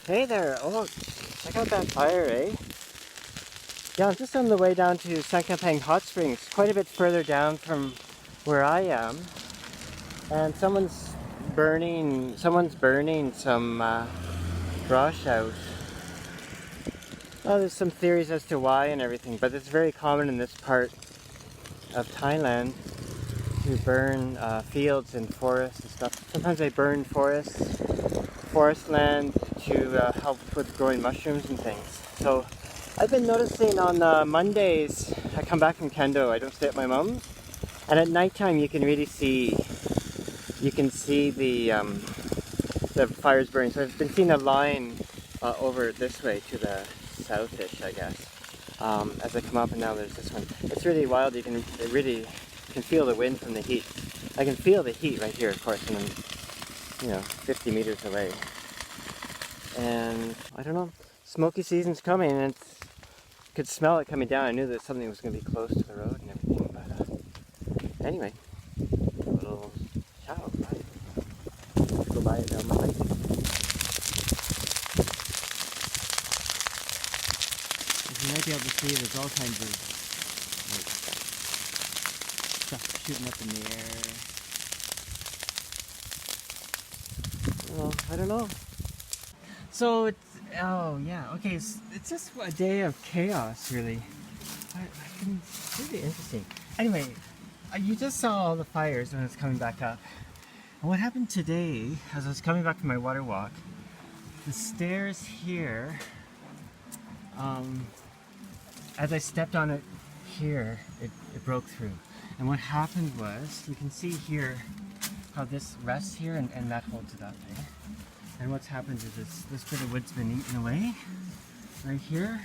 Hey there! Oh, check out that fire, eh? Yeah, I'm just on the way down to Sankapang Hot Springs, quite a bit further down from where I am. And someone's burning some brush out. Oh, there's some theories as to why and everything, but it's very common in this part of Thailand to burn fields and forests and stuff. Sometimes they burn forest land to help with growing mushrooms and things. So I've been noticing on Mondays, I come back from Kendo, I don't stay at my mom's, and at nighttime you can see the fires burning. So I've been seeing a line over this way to the southish, I guess, as I come up, and now there's this one. It's really wild. You can really can feel the wind from the heat. I can feel the heat right here, of course, and I'm 50 meters away. And I don't know, smoky season's coming, and could smell it coming down. I knew that something was going to be close to the road and everything, but anyway, a little shower, right? Go by it down the lake. As you might be able to see, there's all kinds of like, stuff shooting up in the air. Well, I don't know. So oh yeah, okay, it's just a day of chaos, really. It's really interesting. Anyway, you just saw all the fires when it's coming back up. And what happened today, as I was coming back from my water walk, the stairs here, as I stepped on it here, it broke through. And what happened was, you can see here how this rests here and that holds it up, eh? And what's happened is this bit of wood's been eaten away, right here.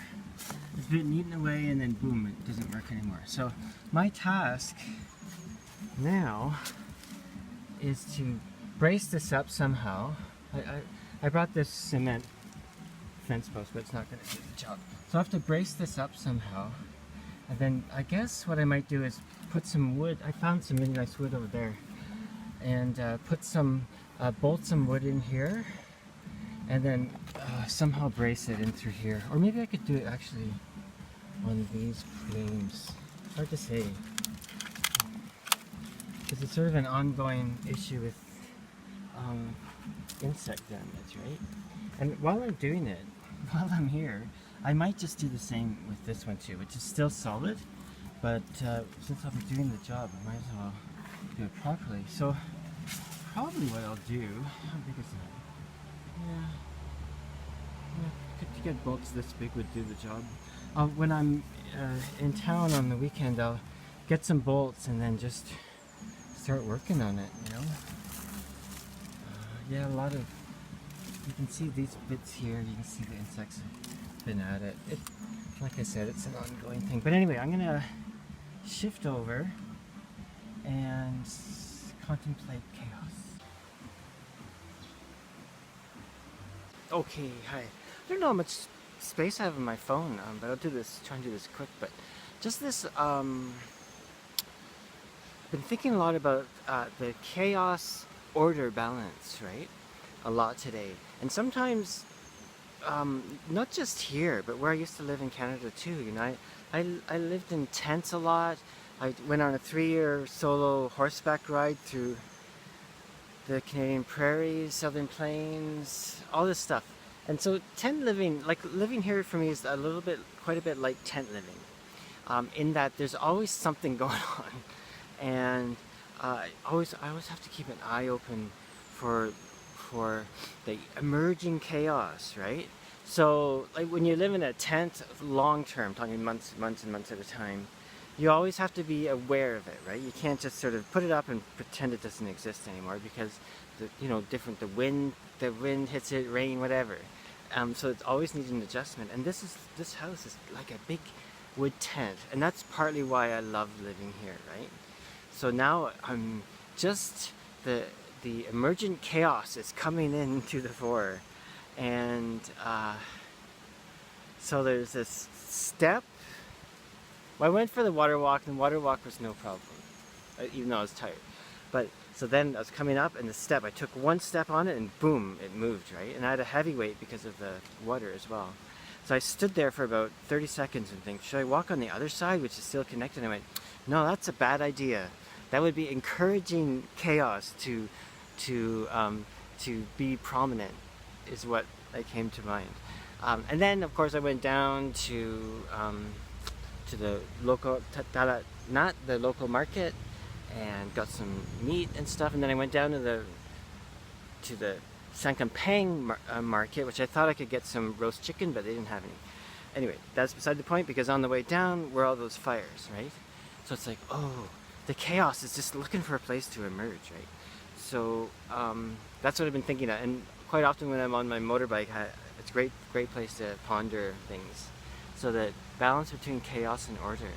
It's been eaten away and then boom, it doesn't work anymore. So my task now is to brace this up somehow. I brought this cement fence post, but it's not going to do the job. So I have to brace this up somehow. And then I guess what I might do is put some wood. I found some really nice wood over there. And bolt some wood in here. And then somehow brace it in through here. Or maybe I could do it actually on these frames. Hard to say. Because it's sort of an ongoing issue with insect damage, right? And while I'm doing it, while I'm here, I might just do the same with this one too, which is still solid. But since I'll be doing the job, I might as well do it properly. So probably what I'll do, how big is that? Yeah, to get bolts this big would do the job. When I'm in town on the weekend, I'll get some bolts and then just start working on it, you know? Yeah, you can see these bits here, you can see the insects have been at it. Like I said, it's an ongoing thing. But anyway, I'm gonna shift over and contemplate chaos. Okay, hi. I don't know how much space I have on my phone, but I'll try and do this quick. But just this, I've been thinking a lot about the chaos order balance, right? A lot today. And sometimes, not just here, but where I used to live in Canada too, you know, I lived in tents a lot. I went on a 3-year solo horseback ride through the Canadian prairies, southern plains, all this stuff. And so tent living, like living here for me is quite a bit like tent living, in that there's always something going on. And I always have to keep an eye open for the emerging chaos, right? So like when you live in a tent long term, talking months and months at a time, you always have to be aware of it, right? You can't just sort of put it up and pretend it doesn't exist anymore, because the wind hits it, rain, whatever. So it always needs an adjustment. And this house is like a big wood tent, and that's partly why I love living here, right? So now I'm just the emergent chaos is coming into the fore, and so there's this step. Well, I went for the water walk, and the water walk was no problem, even though I was tired. But So then I was coming up and the step, I took one step on it and boom, it moved, right? And I had a heavy weight because of the water as well. So I stood there for about 30 seconds and think, should I walk on the other side, which is still connected? And I went, no, that's a bad idea. That would be encouraging chaos to be prominent, is what I came to mind. And then, of course, I went down to the local, not the local market, and got some meat and stuff. And then I went down to the Sankampang market, which I thought I could get some roast chicken, but they didn't have any. Anyway, that's beside the point, because on the way down were all those fires, right? So it's like, oh, the chaos is just looking for a place to emerge, right? So that's what I've been thinking of. And quite often when I'm on my motorbike, it's a great place to ponder things. So that balance between chaos and order.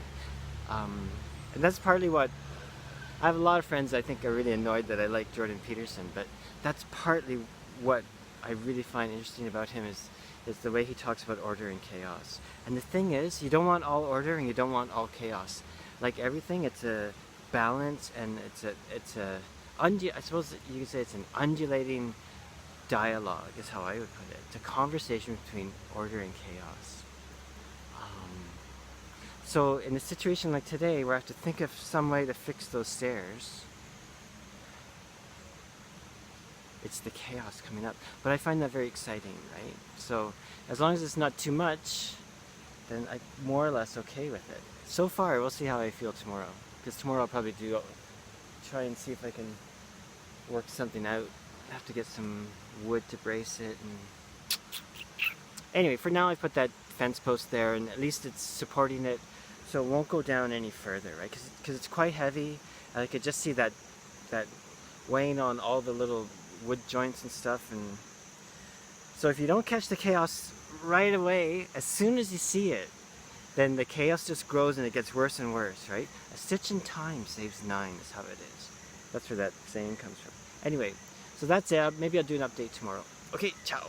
And that's partly what, I have a lot of friends I think are really annoyed that I like Jordan Peterson, but that's partly what I really find interesting about him is the way he talks about order and chaos. And the thing is, you don't want all order and you don't want all chaos. Like everything, it's a balance, and I suppose you could say it's an undulating dialogue is how I would put it. It's a conversation between order and chaos. So in a situation like today where I have to think of some way to fix those stairs, it's the chaos coming up. But I find that very exciting, right? So as long as it's not too much, then I'm more or less okay with it. So far, we'll see how I feel tomorrow. Because tomorrow I'll probably try and see if I can work something out. I have to get some wood to brace it. And anyway, for now I put that fence post there, and at least it's supporting it, so it won't go down any further, right? Because it's quite heavy. I could just see that weighing on all the little wood joints and stuff. And so if you don't catch the chaos right away, as soon as you see it, then the chaos just grows and it gets worse and worse, right? A stitch in time saves 9 is how it is. That's where that saying comes from. Anyway, so that's it. Maybe I'll do an update tomorrow. Okay, ciao.